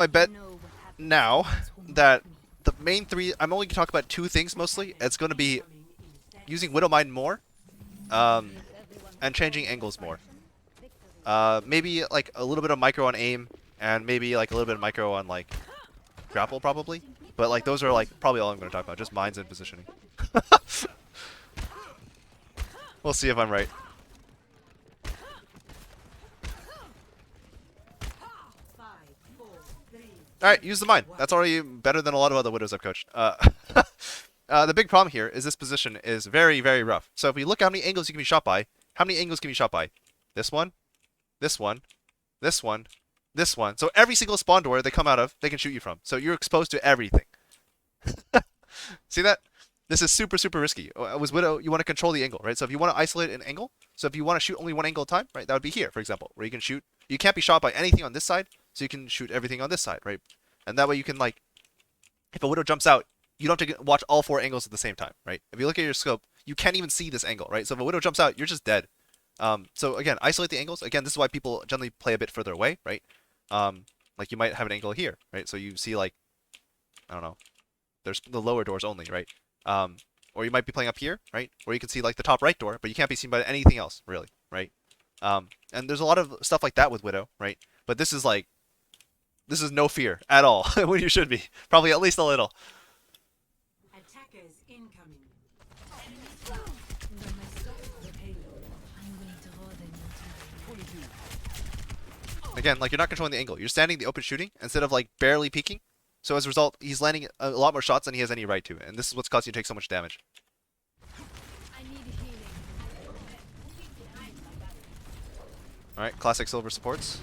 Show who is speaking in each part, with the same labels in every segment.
Speaker 1: I bet now that the main three, I'm only going to talk about two things mostly. It's going to be using Widowmine more, um, and changing angles more. Maybe like a little bit of micro on aim, and maybe like a little bit of micro on like grapple probably. But like those are like probably all I'm going to talk about, just mines and positioning. We'll see if I'm right. Alright, use the mine. That's already better than a lot of other Widows I've coached. The big problem here is this position is very, very rough. So if we look at how many angles you can be shot by, how many angles can you be shot by? This one, this one, this one, this one. So every single spawn door they come out of, they can shoot you from. So you're exposed to everything. See that? This is super, super risky. With Widow, you want to control the angle, right? So if you want to isolate an angle, so if you want to shoot only one angle at a time, right, that would be here, for example, where you can shoot. You can't be shot by anything on this side, so you can shoot everything on this side, right? And that way you can, like, if a Widow jumps out, you don't have to watch all four angles at the same time, right? If you look at your scope, you can't even see this angle, right? So if a Widow jumps out, you're just dead. So again, isolate the angles. Again, this is why people generally play a bit further away, right? Like you might have an angle here, right? So you see like, I don't know, there's the lower doors only, right? Or you might be playing up here, right? Or you can see like the top right door, but you can't be seen by anything else, really, right? And there's a lot of stuff like that with Widow, right? But this is like, this is no fear at all, when you should be. Probably at least a little.
Speaker 2: Attackers incoming.
Speaker 1: Again, like you're not controlling the angle. You're standing the open shooting instead of like barely peeking. So as a result, he's landing a lot more shots than he has any right to. And this is what's causing you to take so much damage. Alright, classic silver supports.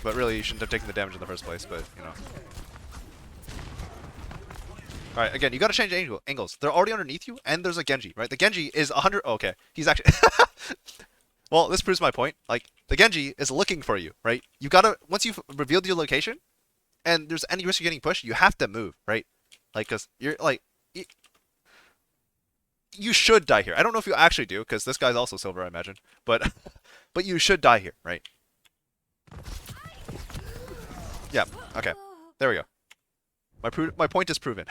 Speaker 1: But really, you shouldn't have taken the damage in the first place, but, you know. Alright, again, you gotta change angles. They're already underneath you, and there's a Genji, right? The Genji is 100... Oh, okay, he's actually... Well, this proves my point. Like, the Genji is looking for you, right? You gotta... Once you've revealed your location, and there's any risk of getting pushed, you have to move, right? Like, because you're, like... You should die here. I don't know if you actually do, because this guy's also silver, I imagine. But... But you should die here, right? Yeah, okay. There we go. My point is proven.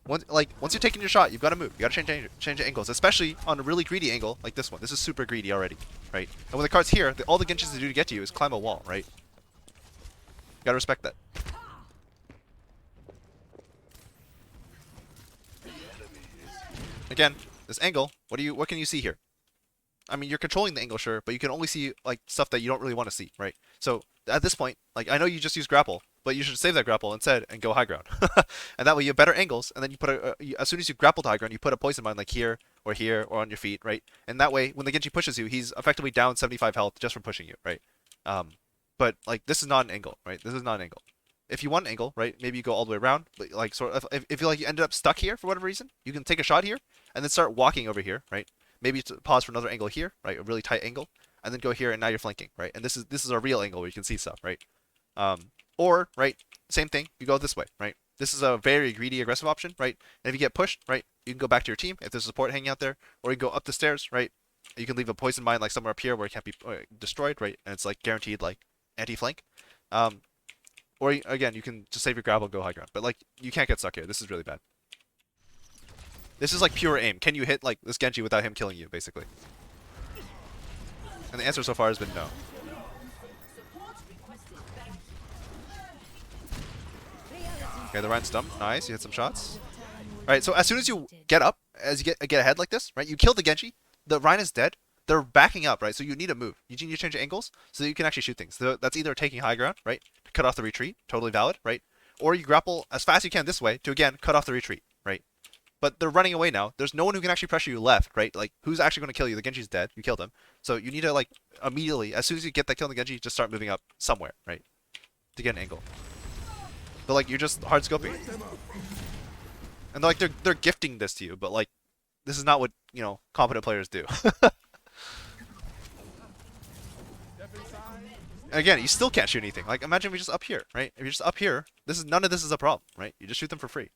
Speaker 1: Once you're taking your shot, you've got to move. You got to change angles, especially on a really greedy angle like this one. This is super greedy already, right? And when the card's here, all the Genshis to do to get to you is climb a wall, right? You got to respect that. Again, this angle. What can you see here? I mean, you're controlling the angle, sure, but you can only see like stuff that you don't really want to see, right? So at this point, like I know you just use grapple, but you should save that grapple instead and go high ground, and that way you have better angles. And then you put as soon as you grapple to high ground, you put a poison mine like here or on your feet, right? And that way, when the Genji pushes you, he's effectively down 75 health just from pushing you, right? But like this is not an angle, right? This is not an angle. If you want an angle, right? Maybe you go all the way around, but like sort of if you like you ended up stuck here for whatever reason, you can take a shot here and then start walking over here, right? Maybe pause for another angle here, right? A really tight angle, and then go here, and now you're flanking, right? And this is a real angle where you can see stuff, right? Or right, same thing. You go this way, right? This is a very greedy, aggressive option, right? And if you get pushed, right, you can go back to your team if there's support hanging out there, or you can go up the stairs, right? You can leave a poison mine like somewhere up here where it can't be destroyed, right? And it's like guaranteed like anti-flank. Or again, you can just save your grapple and go high ground, but like you can't get stuck here. This is really bad. This is like pure aim. Can you hit like this Genji without him killing you, basically? And the answer so far has been no. Okay, the Ryan's dumb. Nice, you hit some shots. Alright, so as soon as you get up, as you get ahead like this, right, you kill the Genji, the Ryan is dead, they're backing up, right, so you need to move. You need to change angles so that you can actually shoot things. So that's either taking high ground, right, to cut off the retreat, totally valid, right, or you grapple as fast as you can this way to, again, cut off the retreat, right. But they're running away now. There's no one who can actually pressure you left, right? Like, who's actually going to kill you? The Genji's dead. You killed him. So you need to, like, immediately, as soon as you get that kill on the Genji, just start moving up somewhere, right? To get an angle. But, like, you're just hard scoping. And, like, they're gifting this to you, but, like, this is not what, you know, competent players do. Again, you still can't shoot anything. Like, imagine if you're just up here, right? If you're just up here, none of this is a problem, right? You just shoot them for free.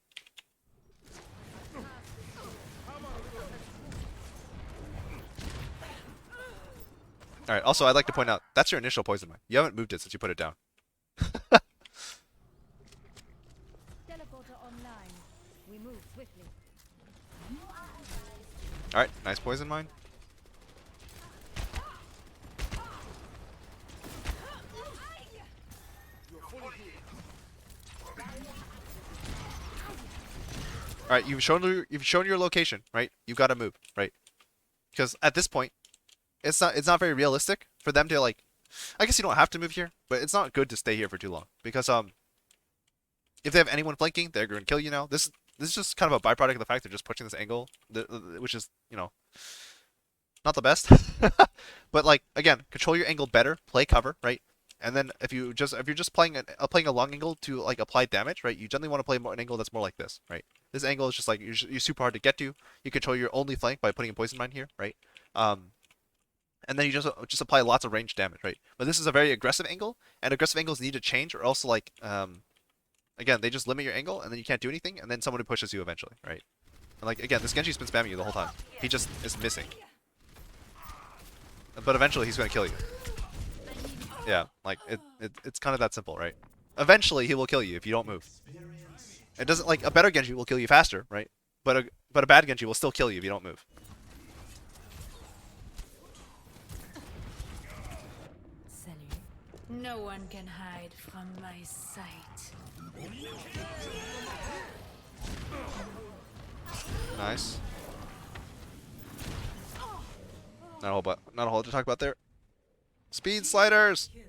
Speaker 1: All right. Also, I'd like to point out that's your initial poison mine. You haven't moved it since you put it down.
Speaker 3: Teleporter online. We move swiftly.
Speaker 1: All right. Nice poison mine. All right. You've shown your location, right? You got to move, right? Because at this point, it's not very realistic for them to like. I guess you don't have to move here, but it's not good to stay here for too long because if they have anyone flanking, they're going to kill you now. This is just kind of a byproduct of the fact they're just pushing this angle, which is not the best. But like again, control your angle better, play cover, right? And then if you're just playing a long angle to like apply damage, right? You generally want to play an angle that's more like this, right? This angle is just like you're super hard to get to. You control your only flank by putting a poison mine here, right? And then you just apply lots of range damage, right? But this is a very aggressive angle, and aggressive angles need to change, or else like again they just limit your angle, and then you can't do anything, and then someone pushes you eventually, right? And like again, this Genji's been spamming you the whole time. He just is missing, but eventually he's gonna kill you. Yeah, like it's kind of that simple, right? Eventually he will kill you if you don't move. It doesn't like a better Genji will kill you faster, right? But a bad Genji will still kill you if you don't move.
Speaker 3: Salut. No one can hide from my sight.
Speaker 1: Nice. Not a whole lot to talk about there. Speed sliders,
Speaker 2: Kill.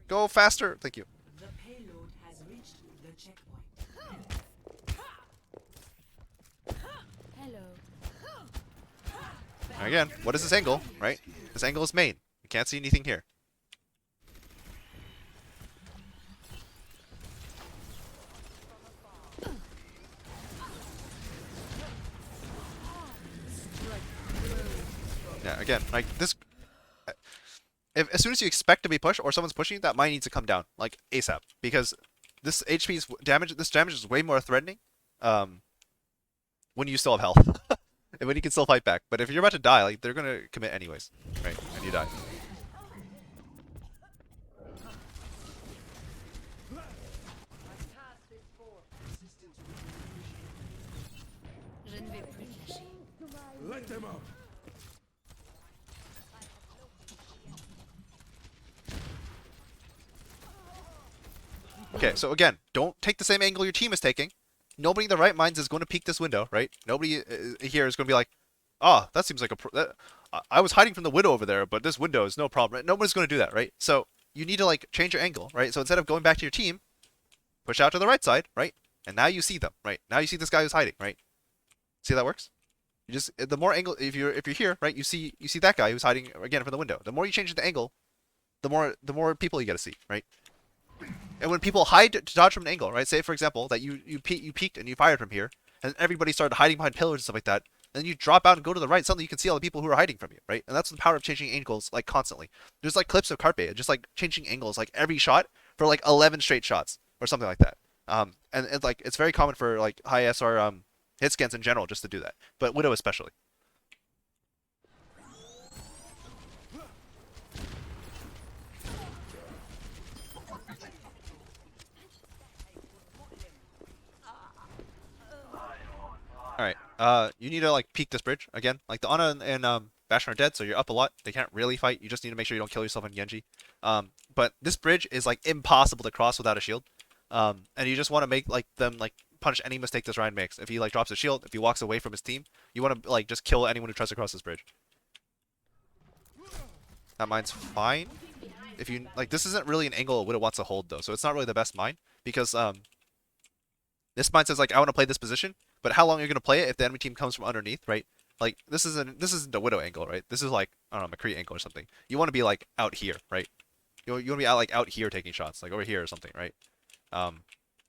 Speaker 1: go faster. Thank you.
Speaker 2: The payload has reached the checkpoint.
Speaker 3: Hello.
Speaker 1: Again, what is this angle, right? This angle is main. You can't see anything here. Yeah, again, like this. If as soon as you expect to be pushed or someone's pushing you, that mine needs to come down like ASAP because this HP's damage. This damage is way more threatening. When you still have health and when you can still fight back. But if you're about to die, like they're gonna commit anyways, right? And you die.
Speaker 3: Je ne vais plus te lâcher.
Speaker 4: Let them up.
Speaker 1: Okay, so again, don't take the same angle your team is taking. Nobody in their right minds is going to peek this window, right? Nobody here is going to be like, "Oh, that seems like I was hiding from the window over there, but this window is no problem." Nobody's going to do that, right? So you need to like change your angle, right? So instead of going back to your team, push out to the right side, right? And now you see them, right? Now you see this guy who's hiding, right? See how that works? You just the more angle if you're here, right? You see that guy who's hiding again from the window. The more you change the angle, the more people you get to see, right? And when people hide to dodge from an angle, right? Say for example that you peeked and you fired from here, and everybody started hiding behind pillars and stuff like that. And then you drop out and go to the right. Suddenly you can see all the people who are hiding from you, right? And that's the power of changing angles like constantly. There's like clips of Carpe just like changing angles like every shot for like 11 straight shots or something like that. And it's like it's very common for like high SR hit scans in general just to do that, but Widow especially. All right. You need to like peek this bridge again. Like the Ana and Bastion are dead, so you're up a lot. They can't really fight. You just need to make sure you don't kill yourself on Genji. But this bridge is like impossible to cross without a shield. And you just want to make like them like punish any mistake this Ryan makes. If he like drops a shield, if he walks away from his team, you want to like just kill anyone who tries to cross this bridge. That mine's fine. If you like, this isn't really an angle Widow wants to hold though, so it's not really the best mine because this mine says like I want to play this position. But how long are you going to play it if the enemy team comes from underneath, right? Like, this isn't a Widow angle, right? This is like, I don't know, McCree angle or something. You want to be like out here, right? You want to be out here taking shots, like over here or something, right?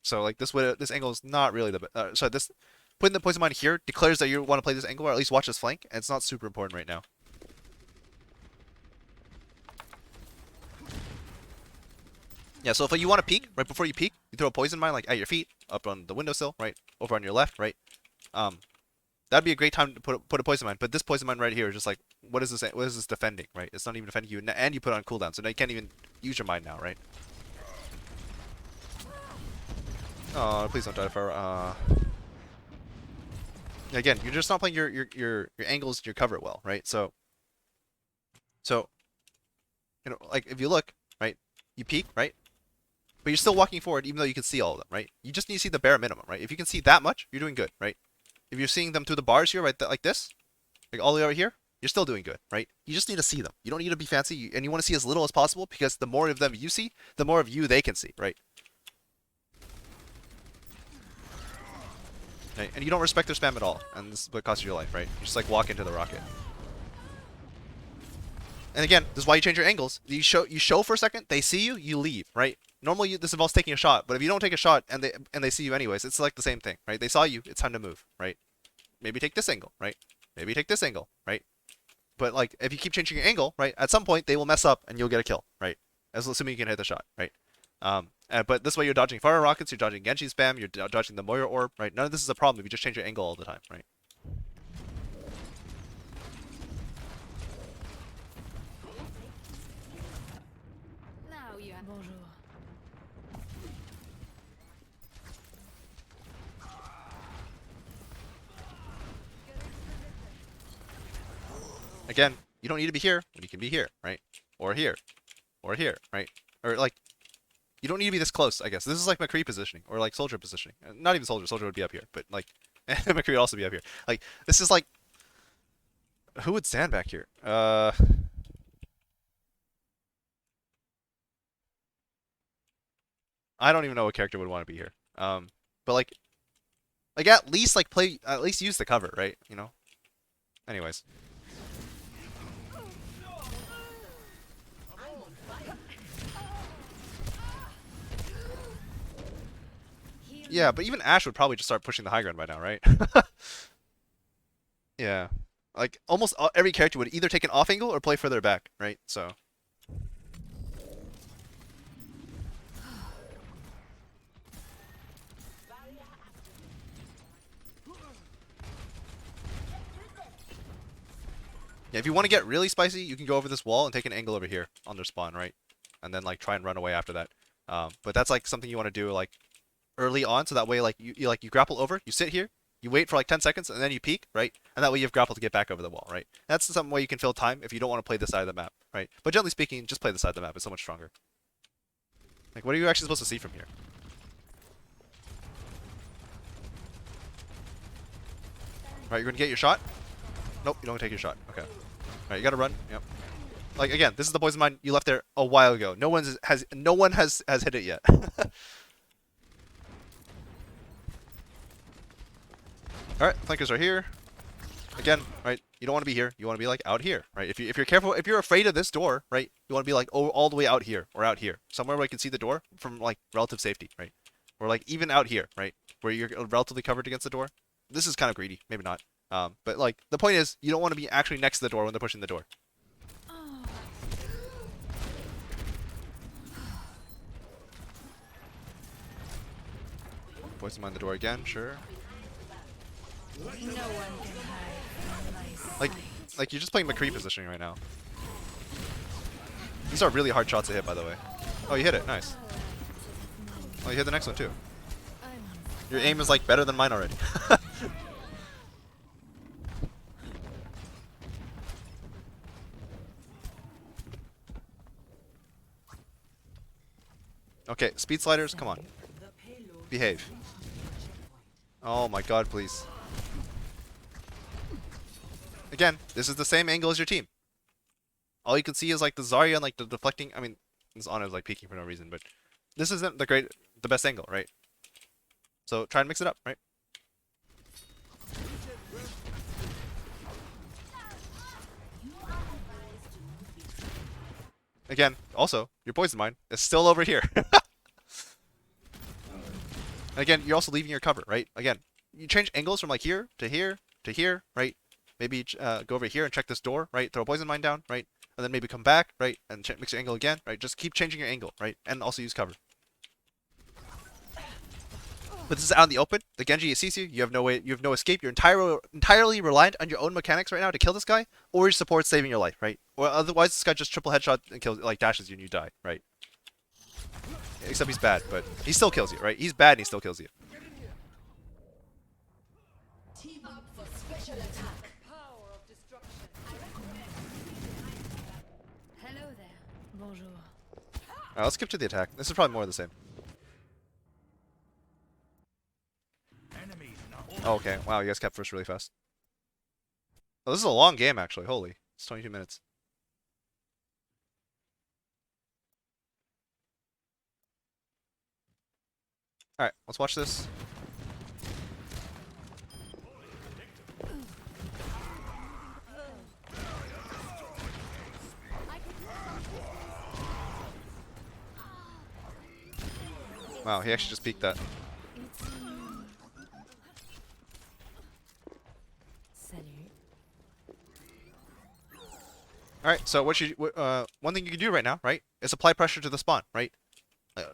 Speaker 1: So like this angle is not really the best. So this putting the poison mine here declares that you want to play this angle or at least watch this flank, and it's not super important right now. Yeah, so if you want to peek, right before you peek, you throw a poison mine like at your feet, up on the windowsill, right? Over on your left, right? That'd be a great time to put a poison mine. But this poison mine right here is just like, what is this? What is this defending? Right? It's not even defending you, and you put it on cooldown, so now you can't even use your mine now, right? Oh, please don't die for. Again, you're just not playing your angles, your cover well, right? So you know, like if you look, right, you peek, right, but you're still walking forward, even though you can see all of them, right? You just need to see the bare minimum, right? If you can see that much, you're doing good, right? If you're seeing them through the bars here, right, like this, like all the way over here, you're still doing good, right? You just need to see them. You don't need to be fancy, and you want to see as little as possible because the more of them you see, the more of you they can see, right? Right? And you don't respect their spam at all, and this is what costs you your life, right? You just like walk into the rocket. And again, this is why you change your angles. You show for a second, they see you, you leave, right? Normally this involves taking a shot, but if you don't take a shot and they see you anyways, it's like the same thing, right? They saw you, it's time to move, right? Maybe take this angle, right? Maybe take this angle, right? But like if you keep changing your angle, right, at some point they will mess up and you'll get a kill, right? As assuming you can hit the shot, right? But this way you're dodging fire rockets, you're dodging Genji spam, you're dodging the Moira orb, right? None of this is a problem if you just change your angle all the time, right?
Speaker 3: Now you are bonjour.
Speaker 1: Again, you don't need to be here when you can be here, right? Or here, or here, right? Or like, you don't need to be this close, I guess. This is like McCree positioning, or like soldier positioning. Not even soldier, soldier would be up here, but like, McCree would also be up here. Like, this is like, who would stand back here? I don't even know what character would want to be here. But like at least like play, at least use the cover, right? You know. Anyways. Yeah, but even Ash would probably just start pushing the high ground by now, right? Yeah. Like almost every character would either take an off angle or play further back, right? So. Yeah, if you want to get really spicy, you can go over this wall and take an angle over here on their spawn, right? And then like try and run away after that. But that's like something you want to do like early on, so that way like you grapple over, you sit here, you wait for like 10 seconds, and then you peek, right? And that way you have grapple to get back over the wall, right? That's some way you can fill time if you don't want to play this side of the map, right? But generally speaking, just play the side of the map. It's so much stronger. Like, what are you actually supposed to see from here? Right, you're gonna get your shot? Nope, you don't take your shot. Okay. Alright, you gotta run. Yep. Like again, this is the poison mine you left there a while ago. No one has hit it yet. Alright, flankers are here. Again, right, you don't want to be here. You want to be like out here, right? If you're careful, if you're afraid of this door, right, you want to be like all the way out here or out here, somewhere where you can see the door from like relative safety, right? Or like even out here, right, where you're relatively covered against the door. This is kind of greedy, maybe not. But like the point is, you don't want to be actually next to the door when they're pushing the door. Poison mine the door again, sure.
Speaker 3: No one can hide from my sight.
Speaker 1: Like you're just playing McCree positioning right now. These are really hard shots to hit, by the way. Oh, you hit it, nice. Oh, you hit the next one too. Your aim is like better than mine already. Okay, speed sliders, come on.
Speaker 2: The payload
Speaker 1: Behave.
Speaker 2: checkpoint.
Speaker 1: Oh my god, please. Again, this is the same angle as your team. All you can see is like the Zarya and like the deflecting. I mean, this Ana is like peeking for no reason, but this isn't the best angle, right? So try and mix it up, right? Again, also, your poison mine is still over here. And again, you're also leaving your cover, right? Again, you change angles from like here to here to here, right? Maybe go over here and check this door, right? Throw a poison mine down, right? And then maybe come back, right? And mix your angle again, right? Just keep changing your angle, right? And also use cover. But this is out in the open. The Genji sees you. You have no way. You have no escape. You're entirely reliant on your own mechanics right now to kill this guy, or your support saving your life, right? Or otherwise, this guy just triple headshot and kills, like dashes you, and you die, right? Except he's bad, but he still kills you, right? He's bad and he still kills you.
Speaker 3: Hello there. Bonjour.
Speaker 1: Alright, let's skip to the attack. This is probably more of the same. Oh, okay. Wow, you guys kept first really fast. Oh, this is a long game, actually. Holy. It's 22 minutes. Alright, let's watch this. Wow, he actually just peeked that.
Speaker 3: Salut.
Speaker 1: Alright, so one thing you can do right now, right, is apply pressure to the spawn, right?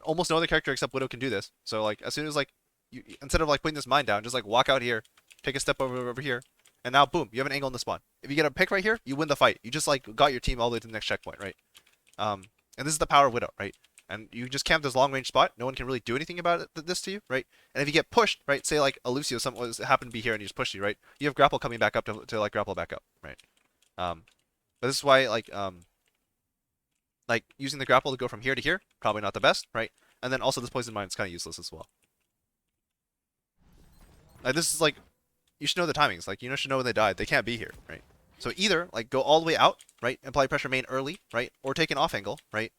Speaker 1: Almost no other character except Widow can do this. So like as soon as like you instead of like putting this mine down, just like walk out here, take a step over here, and now boom, you have an angle in the spawn. If you get a pick right here, you win the fight. You just like got your team all the way to the next checkpoint, right? And this is the power of Widow, right? And you just camp this long range spot. No one can really do anything about this to you, right? And if you get pushed, right? Say like a Lucio, someone happened to be here and he just pushed you, right? You have grapple coming back up to like grapple back up, right? But this is why like using the grapple to go from here to here, probably not the best, right? And then also this poison mine is kind of useless as well. Like this is like, you should know the timings. Like you should know when they died. They can't be here, right? So either like go all the way out, right? Apply pressure main early, right? Or take an off angle, right?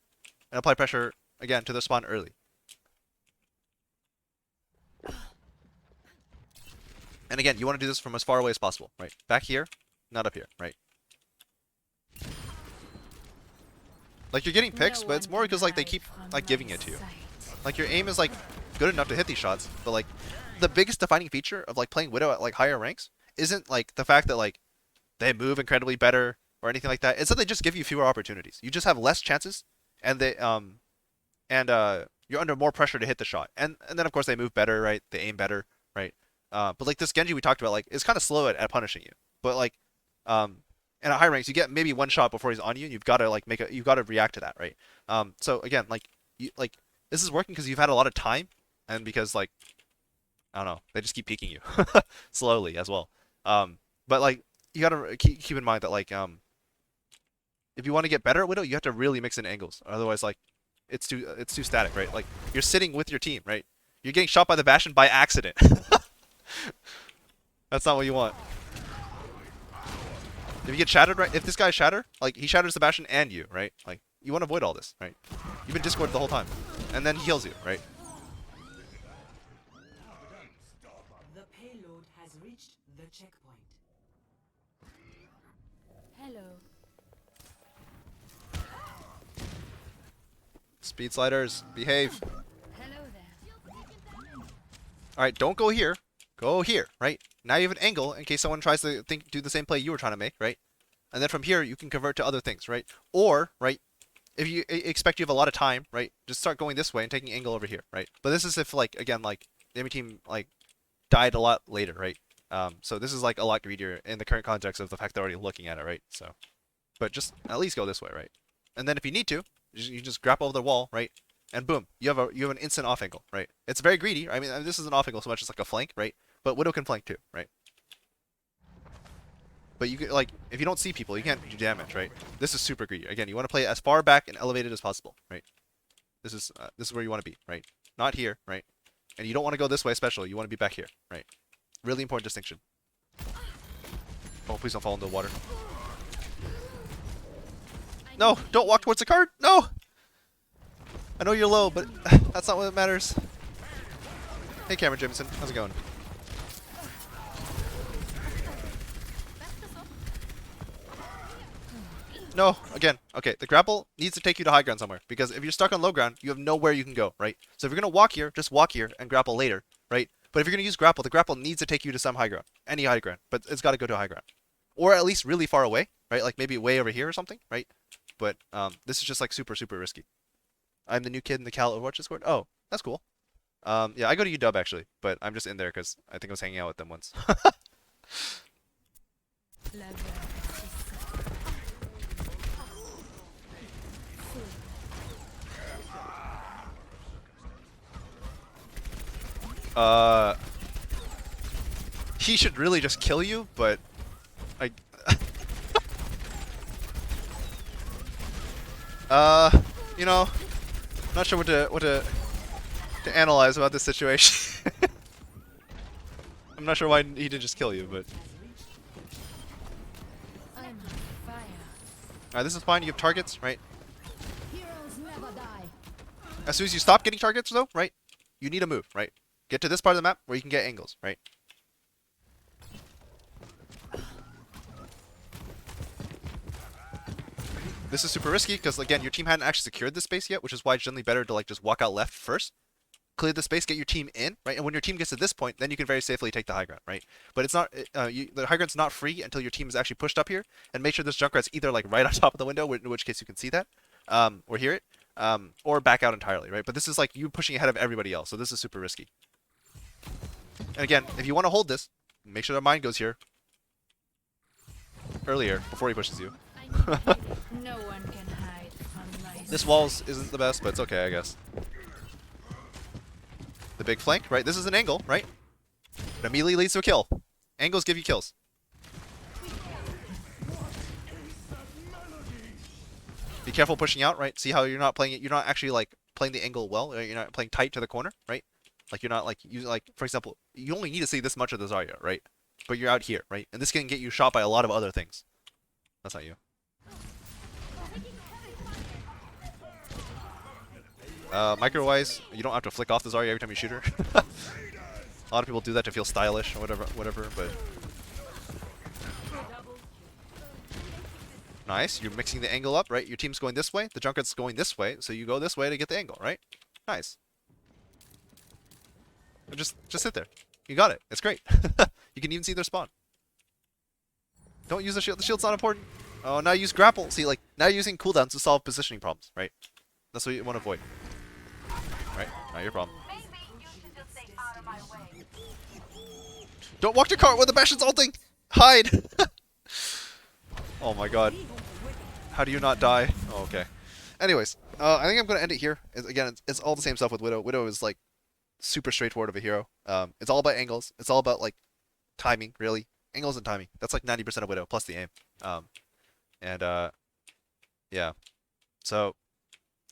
Speaker 1: And apply pressure again to the spawn early. And again, you want to do this from as far away as possible, right? Back here, not up here, right? Like you're getting picks, but it's more because like they keep like giving it to you. Like your aim is like good enough to hit these shots, but like the biggest defining feature of like playing Widow at like higher ranks isn't like the fact that like they move incredibly better or anything like that. It's that they just give you fewer opportunities. You just have less chances, and you're under more pressure to hit the shot. And then of course they move better, right? They aim better, right? But like this Genji we talked about, like is kind of slow at punishing you. But like and at high ranks, you get maybe one shot before he's on you, and you've got to like you've got to react to that, right? So again, like this is working because you've had a lot of time, and because like I don't know, they just keep peeking you slowly as well. But like you gotta keep in mind that like if you want to get better at Widow, you have to really mix in angles. Otherwise, like it's too static, right? Like you're sitting with your team, right? You're getting shot by the Bastion by accident. That's not what you want. If you get shattered, right? If this guy shatter, like he shatters the Bastion and you, right? Like you want to avoid all this, right? You've been Discord the whole time, and then he heals you, right?
Speaker 2: The payload has reached the checkpoint.
Speaker 3: Hello.
Speaker 1: Speed sliders, behave.
Speaker 3: Hello there.
Speaker 1: All right, don't go here. Go here, right? Now you have an angle in case someone tries to do the same play you were trying to make, right? And then from here you can convert to other things, right? Or, right, if you expect you have a lot of time, right, just start going this way and taking angle over here, right? But this is if like again like the enemy team like died a lot later, right? So this is like a lot greedier in the current context of the fact they're already looking at it, right? So, but just at least go this way, right? And then if you need to, you just grab over the wall, right? And boom, you have an instant off angle, right? It's very greedy. I mean, this is an off angle so much as like a flank, right? But Widow can flank too, right? But you can, like, if you don't see people, you can't do damage, right? This is super greedy. Again, you want to play as far back and elevated as possible, right? This is where you want to be, right? Not here, right? And you don't want to go this way, especially. You want to be back here, right? Really important distinction. Oh, please don't fall into the water. No, don't walk towards the card. No. I know you're low, but that's not what matters. Hey, Cameron Jameson, how's it going? No, again, okay, the grapple needs to take you to high ground somewhere, because if you're stuck on low ground, you have nowhere you can go, right? So if you're going to walk here, just walk here and grapple later, right? But if you're going to use grapple, the grapple needs to take you to some high ground, any high ground, but it's got to go to a high ground. Or at least really far away, right? Like maybe way over here or something, right? But this is just like super, super risky. I'm the new kid in the Cal Overwatch Discord. Oh, that's cool. Yeah, I go to UW actually, but I'm just in there because I think I was hanging out with them once.
Speaker 3: La guerre si sa.
Speaker 1: uh, he should really just kill you, but I. uh, you know, not sure what to analyze about this situation. I'm not sure why he didn't just kill you, but
Speaker 3: I'm on fire.
Speaker 1: alright, this is fine. You have targets, right?
Speaker 3: Heroes never die.
Speaker 1: As soon as you stop getting targets, though, right? You need to move, right? Get to this part of the map where you can get angles, right? This is super risky because again, your team hadn't actually secured this space yet, which is why it's generally better to like just walk out left first, clear the space, get your team in, right? And when your team gets to this point, then you can very safely take the high ground, right? But it's not the high ground's not free until your team is actually pushed up here, and make sure this Junkrat's either like right on top of the window, in which case you can see that, or hear it, or back out entirely, right? But this is like you pushing ahead of everybody else, so this is super risky. And again, if you want to hold this, make sure the mine goes here earlier before he pushes you.
Speaker 3: No one can hide from my
Speaker 1: This walls isn't the best, but it's okay, I guess. The big flank, right? This is an angle, right? It immediately leads to a kill. Angles give you kills. Be careful pushing out, right? See how you're not playing it. You're not actually like playing the angle well. Right? You're not playing tight to the corner, right? Like you're not like using like for example, you only need to see this much of the Zarya, right? But you're out here, right? And this can get you shot by a lot of other things. That's not you. Micro-wise, you don't have to flick off the Zarya every time you shoot her. A lot of people do that to feel stylish or whatever, but nice. You're mixing the angle up, right? Your team's going this way, the Junkrat's going this way, so you go this way to get the angle, right? Nice. Just sit there. You got it. It's great. You can even see their spawn. Don't use the shield. The shield's not important. Oh, now use grapple. See, like now you're using cooldowns to solve positioning problems, right? That's what you want to avoid. Right? Not your problem. Don't walk to cart when the Bastion's ulting! Hide! Oh my god. How do you not die? Oh, okay. Anyways, I think I'm going to end it here. Again, it's all the same stuff with Widow. Widow is like super straightforward of a hero. It's all about angles. It's all about like timing, really. Angles and timing. That's like 90% of Widow, plus the aim. Yeah. So,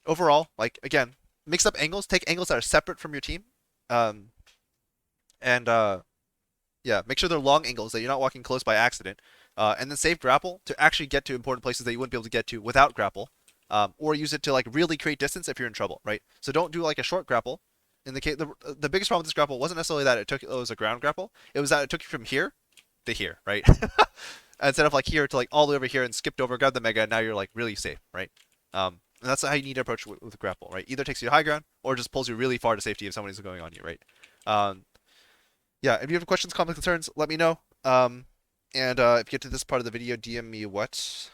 Speaker 1: overall, like, again, mix up angles. Take angles that are separate from your team. Yeah, make sure they're long angles, that you're not walking close by accident. And then save grapple to actually get to important places that you wouldn't be able to get to without grapple. Or use it to like really create distance if you're in trouble, right? So don't do like a short grapple. In the case, the biggest problem with this grapple wasn't necessarily that it was a ground grapple. It was that it took you from here to here, right? Instead of like here to like all the way over here and skipped over, grabbed the mega, and now you're like really safe, right? And that's how you need to approach with grapple, right? Either takes you to high ground or just pulls you really far to safety if somebody's going on you, right? Yeah, if you have questions, comments, concerns, let me know. If you get to this part of the video, DM me what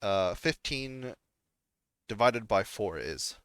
Speaker 1: 15 divided by 4 is.